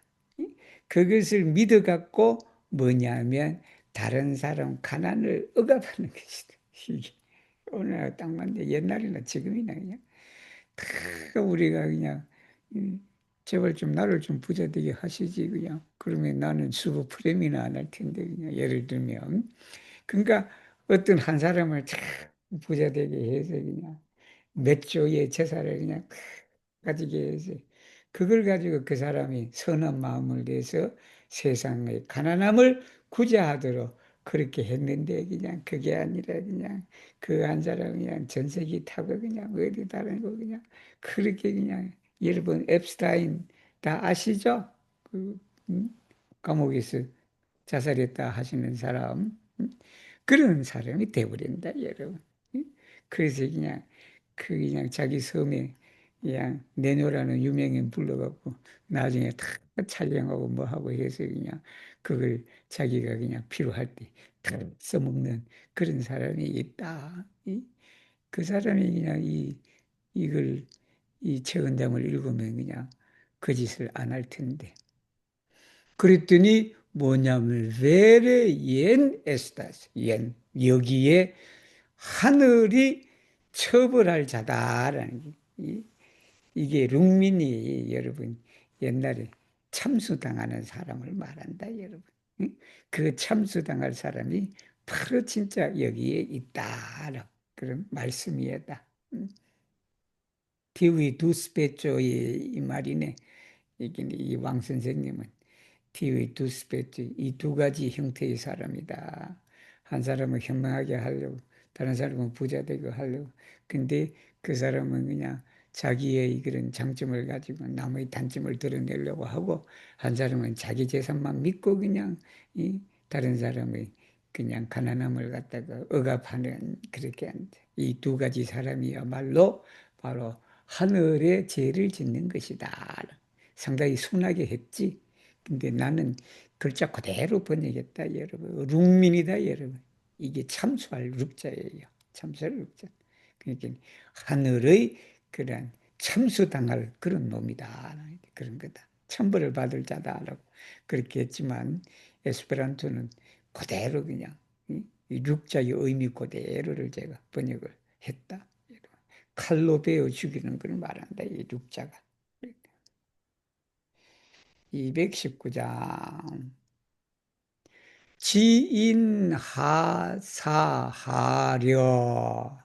그것을 믿어갖고 뭐냐면 다른 사람 가난을 억압하는 것이다. 이게 오늘 딱 맞네. 옛날이나 지금이나 그냥 다 우리가 그냥 제발 좀 나를 좀 부자 되게 하시지 그냥. 그러면 나는 수고 프레미나 안 할 텐데 그냥 예를 들면 그러니까 어떤 한 사람을 참 부자 되게 해서 그냥 몇 조의 재산을 그냥 가지게 해서 그걸 가지고 그 사람이 선한 마음을 내서 세상의 가난함을 구제하도록 그렇게 했는데 그냥 그게 아니라 그냥 그 한 사람 그냥 전세기 타고 그냥 어디 다른 거 그냥 그렇게 그냥 여러분 앱스타인 다 아시죠? 그 감옥에서 자살했다 하시는 사람 그런 사람이 돼버린다 여러분. 그래서 그냥 자기 섬에 그냥 내노라는 유명인 불러갖고 나중에 다 촬영하고 뭐 하고 해서 그냥 그걸 자기가 그냥 필요할 때 다 써먹는 그런 사람이 있다. 그 사람이 그냥 이걸 이 최은담을 읽으면 그냥 그 짓을 안 할 텐데. 그랬더니 뭐냐면 베레 옌 에스타스 옌 여기에 하늘이 처벌할 자다라는 이게 룽민이 여러분 옛날에 참수당하는 사람을 말한다 여러분. 그 참수당할 사람이 바로 진짜 여기에 있다 그런 말씀이었다. 디위 두스페조의 이 말이네. 이 왕 선생님은 디위 두스페조 이 두 가지 형태의 사람이다. 한 사람은 현명하게 하려고 다른 사람은 부자 되고 하려고. 근데 그 사람은 그냥 자기의 그런 장점을 가지고 남의 단점을 드러내려고 하고 한 사람은 자기 재산만 믿고 그냥 다른 사람의 그냥 가난함을 갖다가 억압하는 그렇게 한다. 이 두 가지 사람이야말로 바로 하늘에 죄를 짓는 것이다. 상당히 순하게 했지. 근데 나는 글자 그대로 번역했다, 여러분. 룩민이다, 여러분. 이게 참수할 룩자예요. 참수할 룩자. 그러니까 하늘의 그런 참수당할 그런 놈이다. 그런 거다. 천벌을 받을 자다라고 그렇게 했지만 에스페란토는 그대로 그냥 이 룩자의 의미 그대로를 제가 번역을 했다. 칼로 베어 죽이는 걸 말한다. 이 룩자가. 219장 지인하사하려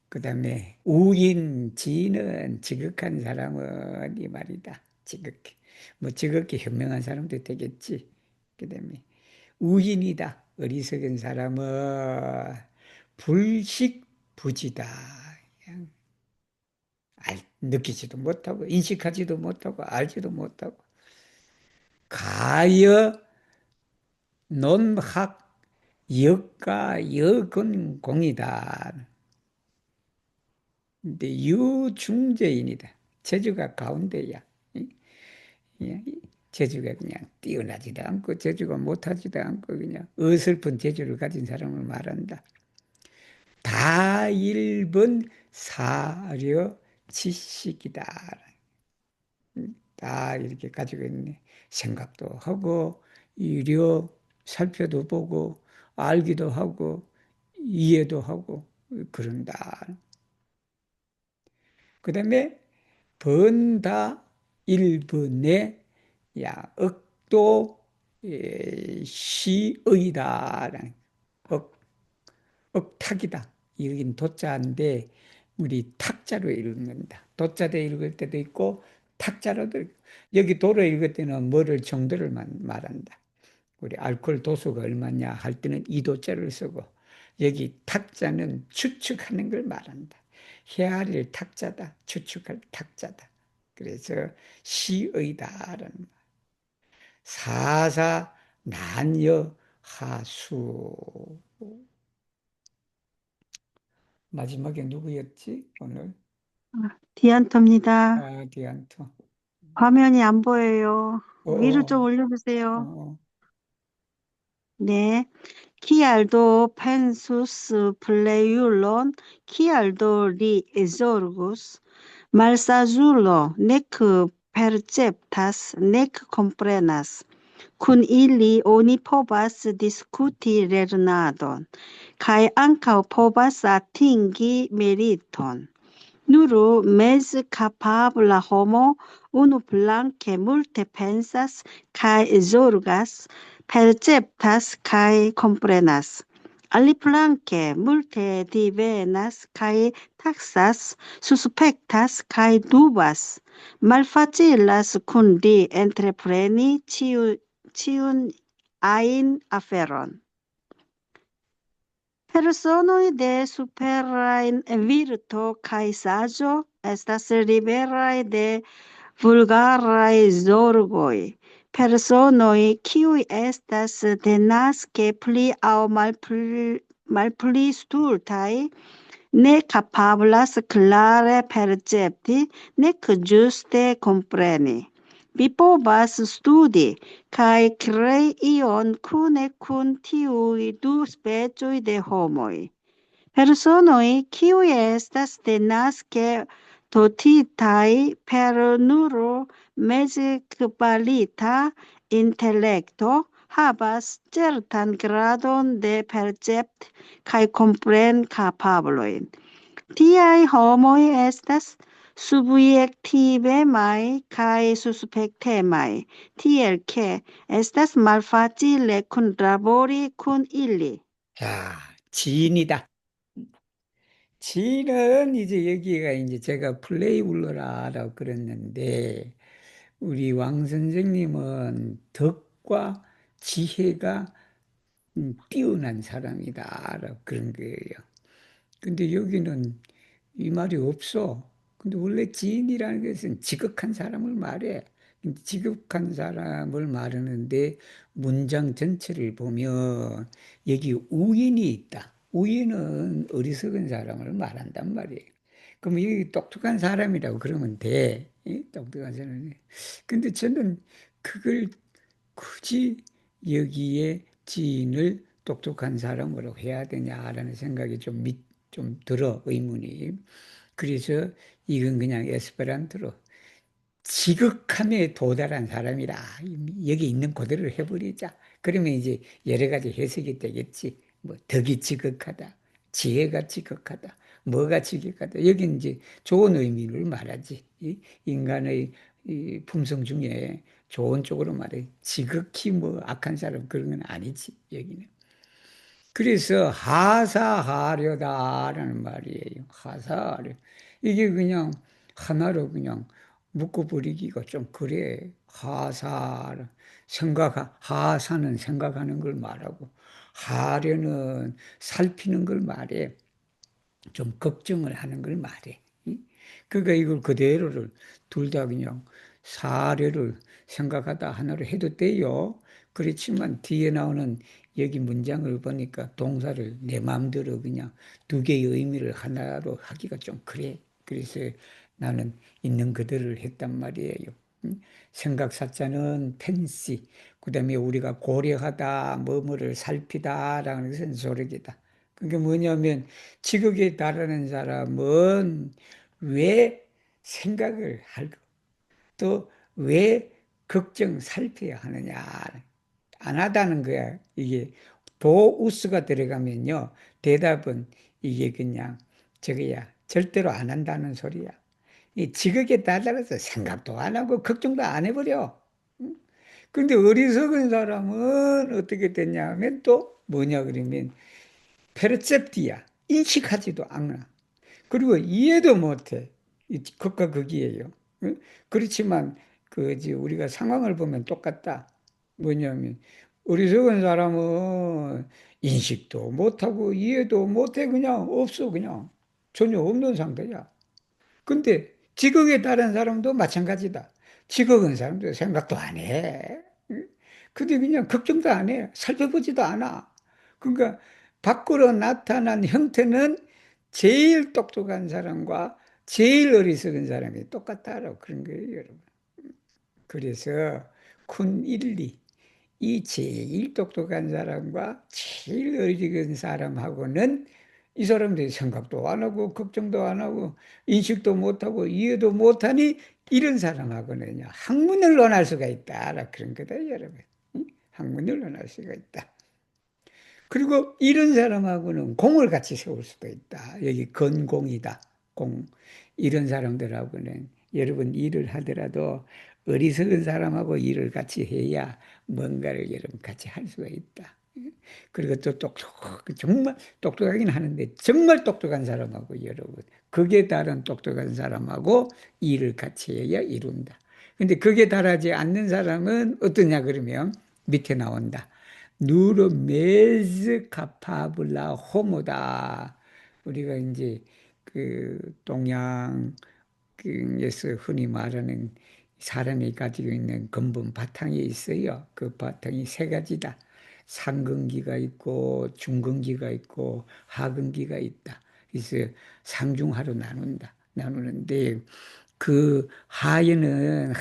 그 다음에 우인지는 지극한 사람은 이 말이다. 지극히 뭐 지극히 현명한 사람도 되겠지. 그 다음에 우인이다. 어리석은 사람은 불식부지다. 그냥 느끼지도 못하고 인식하지도 못하고 알지도 못하고 가여 논학 역가 여근공이다. 근데 유중재인이다. 제주가 가운데야. 재주가 그냥 뛰어나지도 않고 재주가 못하지도 않고 그냥 어설픈 재주를 가진 사람을 말한다. 다 일본 사려 지식이다. 다 이렇게 가지고 있네. 생각도 하고 이려 살펴도 보고 알기도 하고 이해도 하고 그런다. 그 다음에 번다 일본의 억도 시의다라는 억탁이다. 여긴 도자인데 우리 탁자로 읽는다. 도자로 읽을 때도 있고 탁자로도 읽고. 여기 도로 읽을 때는 뭐를 정도를 말한다. 우리 알코올 도수가 얼마냐 할 때는 이도자를 쓰고 여기 탁자는 추측하는 걸 말한다. 헤아릴 탁자다. 추측할 탁자다. 그래서 시의다라는 말. 사사 난여 하수. 마지막에 누구였지 오늘? 디안토입니다. 디안토. 화면이 안 보여요. 위로 좀 어, 올려주세요. 어. 네. 키알도 펜수스 플레이울론 키알도 리 에조르구스 말사줄로 네크 perceptas nec comprenas kun illi oni povas discuti lernadon kai ankaŭ povas atingi meriton. Nuru mez capabla homo unuflanke multe pensas kaj zorgas, perceptas kaj komprenas. Aliflanke multe divenas kaj taksas, suspektas kaj dubas. Malfacilas kun li entrepreni ĉiun ajn aferon. Personoj de superaj virto kaj saĝo estas liberaj de vulgaraj zorgoj. Personoj, kiuj estas denaske pli aŭ malpli stultaj, ne kapablas klare percepti, nek ĝuste kompreni. Vi povas studi kaj krei ion kune kun tiuj du specioj de homoj. Personoj, kiuj estas denaske dotitaj per nur mezkvalita intelekto, havas certan gradon de percept kaj komprenkapablojn. Tiaj homoj estas subjektivemaj kaj suspektemaj, tiel ke estas malfacile kunlabori kun ili. 자, 지인이다. 지인은 이제 여기가 이제 제가 플레이울러라고 그랬는데 우리 왕 선생님은 덕과 지혜가 뛰어난 사람이다라고 그런 거예요. 근데 여기는 이 말이 없어. 근데 원래 지인이라는 것은 지극한 사람을 말해. 지극한 사람을 말하는데 문장 전체를 보면 여기 우인이 있다. 우인은 어리석은 사람을 말한단 말이에요. 그럼 여기 똑똑한 사람이라고 그러면 돼. 똑똑한 사람이. 근데 저는 그걸 굳이 여기에 지인을 똑똑한 사람으로 해야 되냐라는 생각이 좀 들어, 의문이. 그래서 이건 그냥 에스페란토로 지극함에 도달한 사람이라 여기 있는 그대로 해버리자. 그러면 이제 여러 가지 해석이 되겠지. 뭐 덕이 지극하다, 지혜가 지극하다, 뭐가 지극하다. 여기 이제 좋은 의미를 말하지. 인간의 이 품성 중에 좋은 쪽으로 말해. 지극히 뭐 악한 사람 그런 건 아니지 여기는. 그래서 하사하려다라는 말이에요. 하사하려. 이게 그냥 하나로 그냥 묶어버리기가 좀 그래. 하사는 생각하는 걸 말하고, 하려는 살피는 걸 말해. 좀 걱정을 하는 걸 말해. 그러니까 이걸 그대로를 둘 다 그냥 사려를 생각하다 하나로 해도 돼요. 그렇지만 뒤에 나오는 여기 문장을 보니까 동사를 내 마음대로 그냥 두 개의 의미를 하나로 하기가 좀 그래. 그래서 나는 있는 그대로를 했단 말이에요. 생각사자는 펜시, 그 다음에 우리가 고려하다, 뭐뭐를 살피다라는 것은 조력이다. 그게 뭐냐면 지극에 달하는 사람은 왜 생각을 하고 또 왜 걱정 살펴야 하느냐. 안 하다는 거야. 이게 도우스가 들어가면요. 대답은 이게 그냥 저거야. 절대로 안 한다는 소리야. 이 지극에 따라서 생각도 안 하고 걱정도 안 해버려. 응? 근데 어리석은 사람은 어떻게 됐냐면 또 뭐냐 그러면 페르셉티야. 인식하지도 않아. 그리고 이해도 못해. 극과 극이에요. 응? 그렇지만 우리가 상황을 보면 똑같다. 뭐냐면 어리석은 사람은 인식도 못하고 이해도 못해. 그냥 없어. 그냥 전혀 없는 상태야. 근데 지극에 따른 사람도 마찬가지다. 지극은 사람도 생각도 안 해. 응? 근데 그냥 걱정도 안 해. 살펴보지도 않아. 그러니까 밖으로 나타난 형태는 제일 똑똑한 사람과 제일 어리석은 사람이 똑같다라고 그런 거예요, 여러분. 그래서 쿤 일리, 이 제일 똑똑한 사람과 제일 어리석은 사람하고는 이 사람들이 생각도 안 하고 걱정도 안 하고 인식도 못하고 이해도 못하니 이런 사람하고는요 학문을 논할 수가 있다 그런 거다 여러분. 응? 학문을 논할 수가 있다. 그리고 이런 사람하고는 공을 같이 세울 수도 있다. 여기 건공이다. 공. 이런 사람들하고는 여러분 일을 하더라도 어리석은 사람하고 일을 같이 해야 뭔가를 여러분 같이 할 수가 있다. 그리고 또 정말 똑똑하긴 하는데 정말 똑똑한 사람하고 여러분 극에 달한 똑똑한 사람하고 일을 같이 해야 이룬다. 근데 극에 달하지 않는 사람은 어떠냐 그러면 밑에 나온다. 누르 메즈 카파블라 호모다. 우리가 이제 그 동양에서 흔히 말하는 사람이 가지고 있는 근본 바탕이 있어요. 그 바탕이 세 가지다. 상근기가 있고 중근기가 있고 하근기가 있다. 그래서 상중하로 나누는데 그 하에는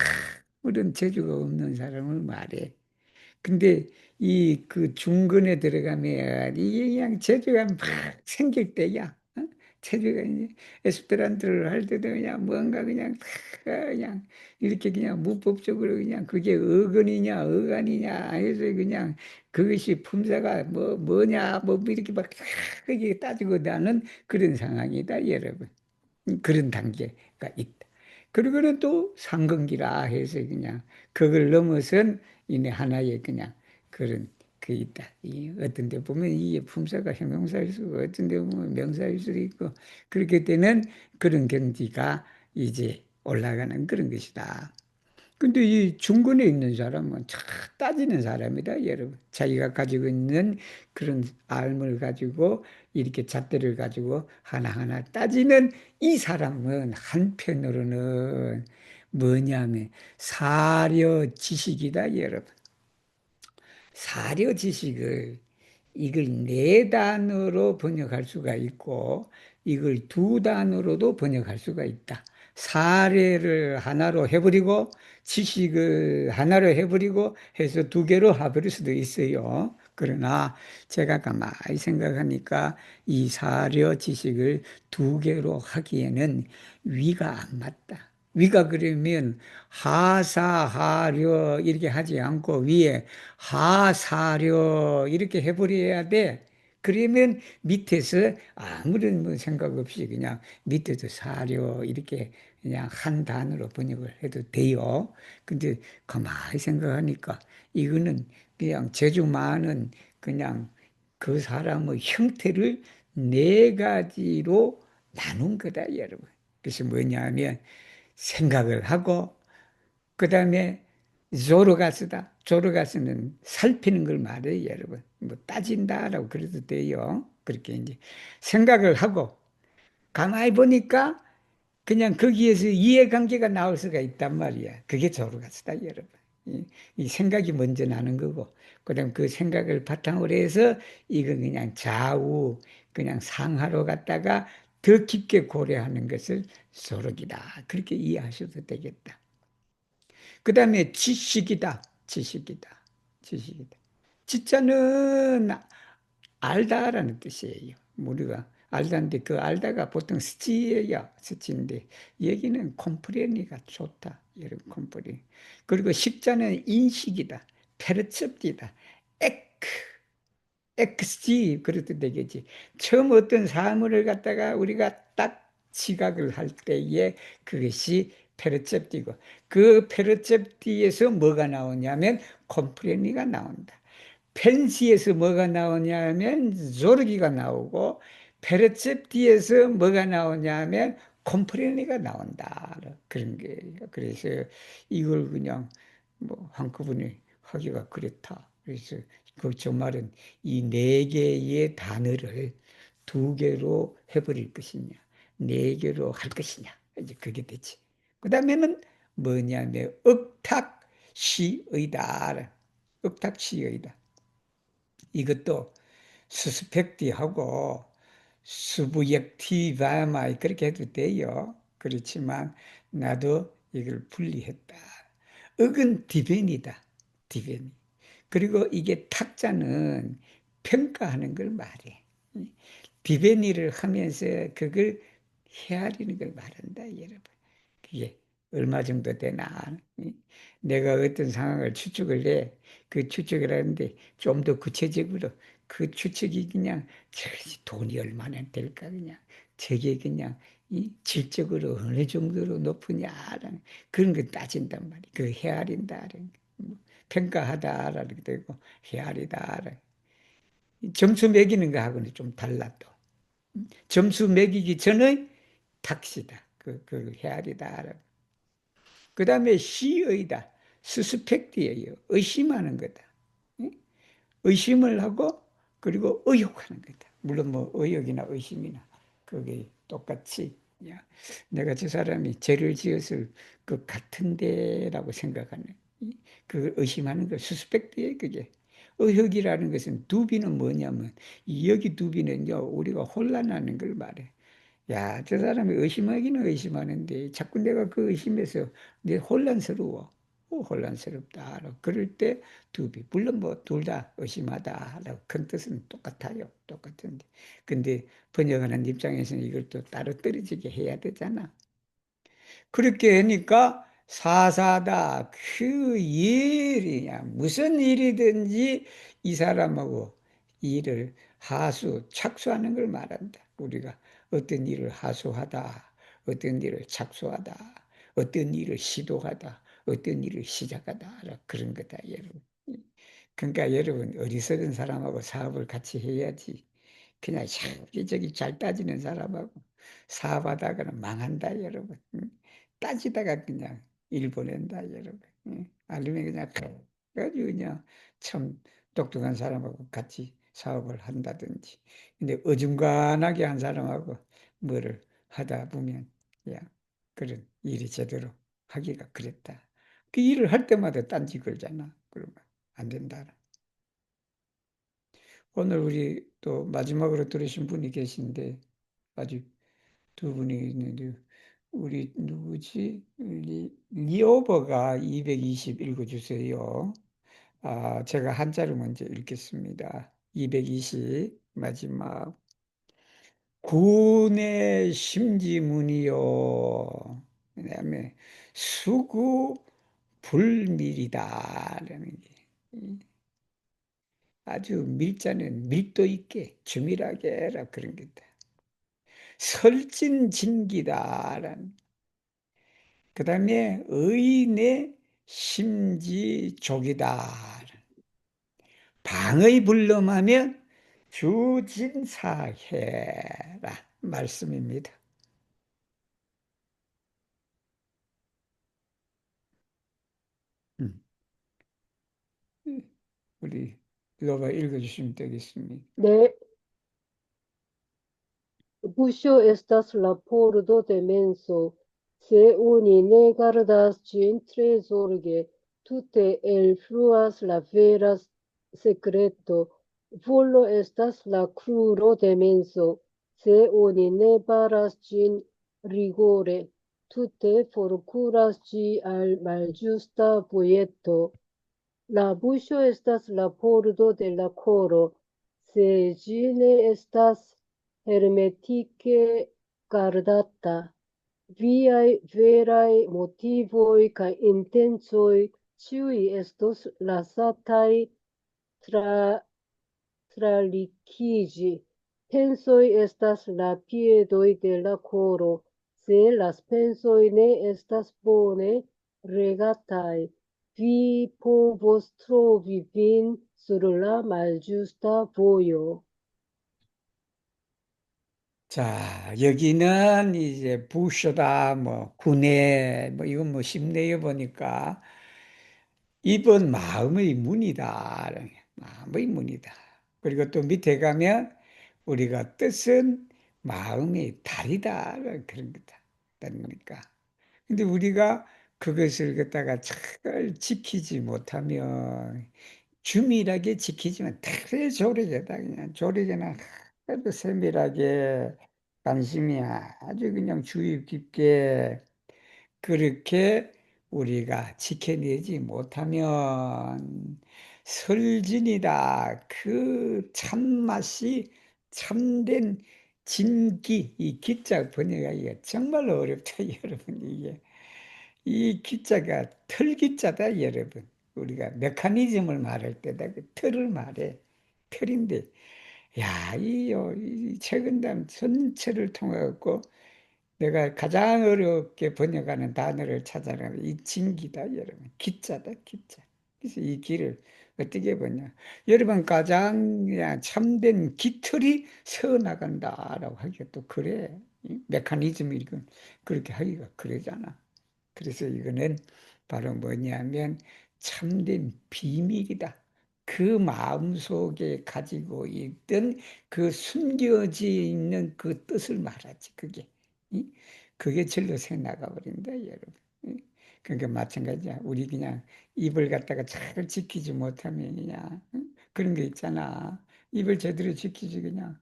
아무런 재주가 없는 사람을 말해. 근데 그 중근에 들어가면 이게 그냥 재주가 막 생길 때야. 어? 재주가 이제 에스페란토를 할 때도 그냥 뭔가 그냥 이렇게 그냥 무법적으로 그냥 그게 어근이냐 어간이냐 해서 그냥 그것이 품사가 뭐냐 뭐 이렇게 막 그게 따지고 나는 그런 상황이다 여러분. 그런 단계가 있다. 그리고는 또 상근기라 해서 그냥 그걸 넘어선 이내 하나의 그냥 그런 그 있다. 어떤 데 보면 이 품사가 형용사일 수고 어떤 데 보면 명사일 수도 있고 그렇게 되는 그런 경지가 이제 올라가는 그런 것이다. 근데 이 중근에 있는 사람은 참 따지는 사람이다, 여러분. 자기가 가지고 있는 그런 알을 가지고 이렇게 잣대를 가지고 하나하나 따지는 이 사람은 한편으로는 뭐냐면 사려 지식이다, 여러분. 사려 지식을 이걸 네 단어로 번역할 수가 있고 이걸 두 단어로도 번역할 수가 있다. 사례를 하나로 해버리고 지식을 하나로 해버리고 해서 두 개로 해버릴 수도 있어요. 그러나 제가 가만히 생각하니까 이 사려 지식을 두 개로 하기에는 위가 안 맞다. 위가 그러면 하사하려 이렇게 하지 않고 위에 하사려 이렇게 해버려야 돼. 그러면 밑에서 아무런 뭐 생각 없이 그냥 밑에서 사려 이렇게 그냥 한 단어로 번역을 해도 돼요. 근데 가만히 생각하니까 이거는 그냥 재주 많은 그냥 그 사람의 형태를 네 가지로 나눈 거다, 여러분. 그래서 뭐냐면 생각을 하고 그 다음에 조르가스다. 조르가스는 살피는 걸 말해요, 여러분. 뭐 따진다라고 그래도 돼요. 그렇게 이제 생각을 하고 가만히 보니까 그냥 거기에서 이해관계가 나올 수가 있단 말이야. 그게 조르가스다, 여러분. 이 생각이 먼저 나는 거고, 그다음 그 생각을 바탕으로 해서 이건 그냥 좌우, 그냥 상하로 갔다가 더 깊게 고려하는 것을 조르기다. 그렇게 이해하셔도 되겠다. 그 다음에 지식이다. 지식이다. 지식이다. 지자는 알다라는 뜻이에요. 우리가 알다인데 그 알다가 보통 스치예요. 스치인데 여기는 컴프레니가 좋다. 여러분 컴프레니. 그리고 식자는 인식이다. 페르첩디다. 에크. 엑스지 그래도 되겠지. 처음 어떤 사물을 갖다가 우리가 딱 지각을 할 때에 그것이 페르셉티고 그 페르셉티에서 뭐가 나오냐면 컴프레니가 나온다. 펜시에서 뭐가 나오냐면 조르기가 나오고 페르셉티에서 뭐가 나오냐면 컴프레니가 나온다. 그런 거예요. 그래서 이걸 그냥 뭐 한꺼번에 하기가 그렇다. 그래서 그 저 말은 이 네 개의 단어를 두 개로 해버릴 것이냐, 네 개로 할 것이냐, 이제 그게 되지. 그 다음에는 뭐냐면 억탁시의다. 억탁시의다. 이것도 수스펙티하고 수부역티바마이 그렇게 해도 돼요. 그렇지만 나도 이걸 분리했다. 억은 디벤이다. 디벤. 그리고 이게 탁자는 평가하는 걸 말해. 디벤이를 하면서 그걸 헤아리는 걸 말한다, 여러분. 그게 얼마 정도 되나? 내가 어떤 상황을 추측을 해. 그 추측을 하는데 좀 더 구체적으로 그 추측이 그냥 저기 돈이 얼마나 될까 그냥 저게 그냥 이 질적으로 어느 정도로 높으냐라는 그런 걸 따진단 말이야. 그 헤아린다라는 평가하다라는 게 되고 헤아리다라는 점수 매기는 거하고는 좀 달라 또. 점수 매기기 전에 탁시다. 그 헤아리다라는. 그 다음에 시의다. 스스펙트예요. 의심하는 거다. 의심을 하고 그리고 의혹하는 거다. 물론 뭐 의혹이나 의심이나 그게 똑같이 야, 내가 저 사람이 죄를 지었을 것 같은데라고 생각하는 그 의심하는 거 수스펙트예요. 그게 의혹이라는 것은 두비는 뭐냐면 여기 두비는요 우리가 혼란하는 걸 말해. 야, 저 사람이 의심하기는 의심하는데 자꾸 내가 그 의심에서 내 혼란스러워. 혼란스럽다. 그럴 때 두비. 물론 뭐 둘 다 의심하다. 큰 뜻은 똑같아요. 똑같은데. 근데 번역하는 입장에서는 이걸 또 따로 떨어지게 해야 되잖아. 그렇게 하니까 사사다. 그 일이냐. 무슨 일이든지 이 사람하고 일을 착수하는 걸 말한다. 우리가 어떤 일을 하수하다. 어떤 일을 착수하다. 어떤 일을 시도하다. 어떤 일을 시작하다. 그런 거다, 여러분. 그러니까 여러분, 어리석은 사람하고 사업을 같이 해야지. 그냥 저기 잘 따지는 사람하고 사업하다가는 망한다, 여러분. 따지다가 그냥 일 보낸다, 여러분. 아니면 그냥 아주 그냥 참 똑똑한 사람하고 같이 사업을 한다든지. 근데 어중간하게 한 사람하고 뭐를 하다 보면 야 그런 일이 제대로 하기가 그랬다. 그 일을 할 때마다 딴지 걸잖아. 그러면 안 된다. 오늘 우리 또 마지막으로 들으신 분이 계신데 아직 두 분이 있는데 우리 누구지? 리오버가 220 읽어주세요. 제가 한자를 먼저 읽겠습니다. 220 마지막 군의 심지문이요. 그다음에 수구 불밀이다라는 게 아주 밀자는 밀도 있게 주밀하게라 그런 게다. 설진진기다라는 그 다음에 의인의 심지족이다. 방의 불념하면 주진사해라 말씀입니다. 음. 우리 로바 읽어주시면 되겠습니다. 네, buŝo estas la pordo de menso. Se oni ne gardas ĝin tre zorge, tute elfluas la vera sekreto. Volo estas la kruro de menso. Se oni ne baras ĝin rigore, tutte forcuras G al maljusta voieto. La buŝo estas la pordo de la koro. Se ĝi ne estas hermetike gardata, viaj veraj motivoj kaj intencoj ĉiuj estos lasataj tralikiĝi. Pensoj estas la piedoj de la koro. Se las pensoj ne estas bone regataj, vi povos trovi vin sur la malĝusta vojo. 자, 여기는 이제 부셔다, 뭐, 구내, 뭐, 이건 뭐, 쉽네요, 보니까. 입은 마음의 문이다. 마음의 문이다. 그리고 또 밑에 가면 우리가 뜻은 마음의 달이다. 그런 거다. 그러니까. 근데 우리가 그것을 갖다가 잘 지키지 못하면 주밀하게 지키지만 되게 조리개다. 그냥 조리개는 아주 세밀하게 관심이 아주 그냥 주의 깊게 그렇게 우리가 지켜내지 못하면 설진이다. 그 참맛이 참된 진기, 이 기자 번역하기가 정말 어렵다, 여러분. 이 기자가 털기자다, 여러분. 우리가 메커니즘을 말할 때다, 그 털을 말해. 털인데, 야, 이 책은담 전체를 통해갖고 내가 가장 어렵게 번역하는 단어를 찾아내면 이 진기다, 여러분. 기자다, 기자. 그래서 이 기를 어떻게 보냐. 여러분, 가장 그냥 참된 깃털이 서나간다라고 하기가 또 그래. 이 메커니즘이 그렇게 하기가 그러잖아. 그래서 이거는 바로 뭐냐면 참된 비밀이다. 그 마음속에 가지고 있던 그 숨겨져 있는 그 뜻을 말하지, 그게. 이? 그게 절로 새 나가버린다, 여러분. 이? 그러니까 마찬가지야. 우리 그냥 입을 갖다가 잘 지키지 못하면 그냥 그런 게 있잖아. 입을 제대로 지키지 그냥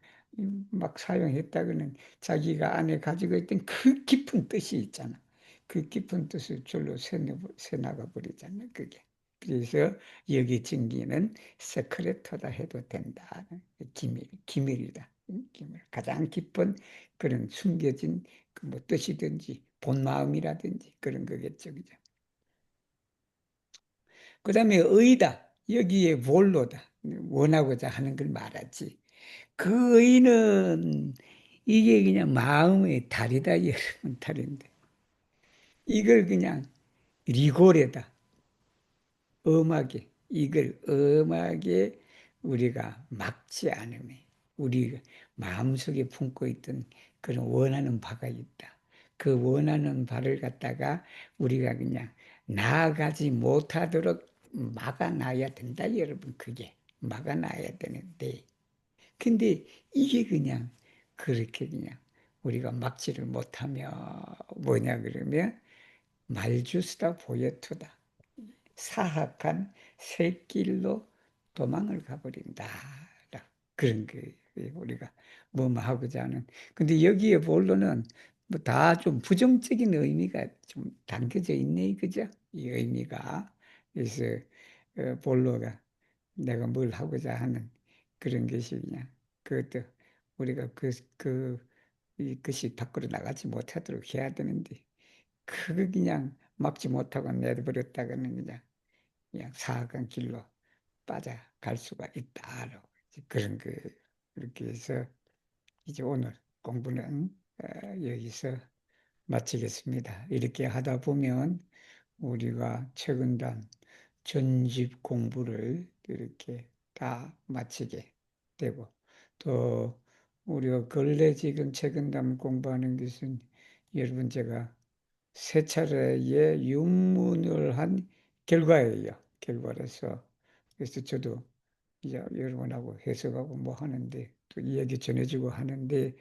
막 사용했다고는 자기가 안에 가지고 있던 그 깊은 뜻이 있잖아. 그 깊은 뜻을 절로 새나가 버리잖아, 그게. 그래서 여기 증기는 세크레터다 해도 된다. 기밀이다. 기밀. 가장 깊은 그런 숨겨진 그뭐 뜻이든지 본 마음이라든지 그런 거겠죠, 그죠? 그 다음에 의다. 여기에 본로다. 원하고자 하는 걸 말하지. 그 의는 이게 그냥 마음의 달이다, 여러분, 달인데. 이걸 그냥 리고레다. 엄하게, 이걸 엄하게 우리가 막지 않으면 우리 마음속에 품고 있던 그런 원하는 바가 있다. 그 원하는 바를 갖다가 우리가 그냥 나아가지 못하도록 막아놔야 된다, 여러분. 그게 막아놔야 되는데. 근데 이게 그냥 그렇게 그냥 우리가 막지를 못하면 뭐냐 그러면 말주스다 보여투다. 사악한 새길로 도망을 가버린다. 그런 게 우리가 뭐뭐 하고자 하는. 근데 여기에 본론은 뭐 다 좀 부정적인 의미가 좀 담겨져 있네, 그죠? 이 의미가. 그래서 본로가 내가 뭘 하고자 하는 그런 것이 그냥 그것도 우리가 이것이 밖으로 나가지 못하도록 해야 되는데 그거 그냥 막지 못하고 내버렸다가는 그냥 사악한 길로 빠져갈 수가 있다. 그런 그 그렇게 해서 이제 오늘 공부는 여기서 마치겠습니다. 이렇게 하다 보면 우리가 최근단 전집 공부를 이렇게 다 마치게 되고 또 우리가 근래 지금 최근단 공부하는 것은 여러분 제가 세 차례의 윤문을 한 결과예요. 결과라서. 그래서 저도 이제 여러분하고 해석하고 뭐 하는데 또 이야기 전해주고 하는데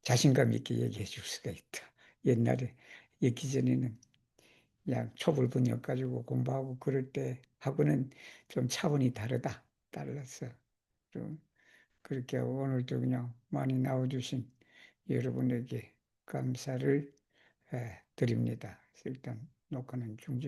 자신감 있게 얘기해 줄 수가 있다. 옛날에 읽기 전에는 그냥 초벌 번역 가지고 공부하고 그럴 때 하고는 좀 차원이 다르다. 달라서 좀 그렇게 오늘도 그냥 많이 나와주신 여러분에게 감사를 드립니다. 일단 녹화는 중지.